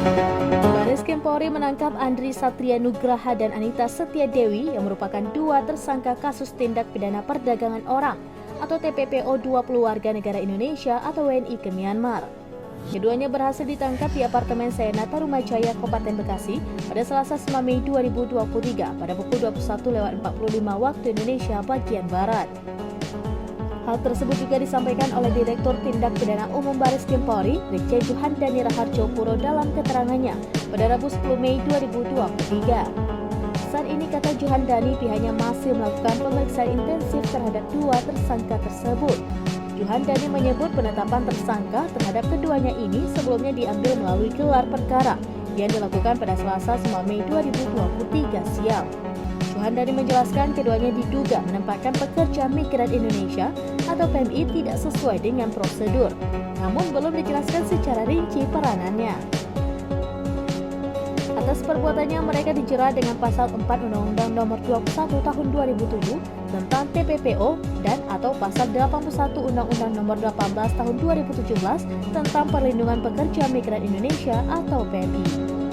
Baris Krim Polri menangkap Andri Satria Nugraha dan Anita Setiadewi yang merupakan dua tersangka kasus tindak pidana perdagangan orang atau TPPO 20 warga negara Indonesia atau WNI ke Myanmar. Keduanya berhasil ditangkap di apartemen Sayana Tarumajaya, Kabupaten Bekasi pada Selasa 9 Mei 2023 pada pukul 21.45 waktu Indonesia bagian Barat. Hal tersebut juga disampaikan oleh Direktur Tindak Pidana Umum Baris Krim Polri, Brigjen Juhandani Raharjo Puro dalam keterangannya pada Rabu 10 Mei 2023. Saat ini, kata Juhandani, pihaknya masih melakukan pemeriksaan intensif terhadap dua tersangka tersebut. Juhandani menyebut penetapan tersangka terhadap keduanya ini sebelumnya diambil melalui gelar perkara yang dilakukan pada Selasa 9 Mei 2023 siang. Juhandani menjelaskan keduanya diduga menempatkan pekerja migran Indonesia atau PMI tidak sesuai dengan prosedur, namun belum dijelaskan secara rinci peranannya. Atas perbuatannya mereka dijerat dengan pasal 4 Undang-Undang Nomor 21 Tahun 2007 tentang TPPO dan atau pasal 81 Undang-Undang Nomor 18 Tahun 2017 tentang Perlindungan Pekerja Migran Indonesia atau PMI.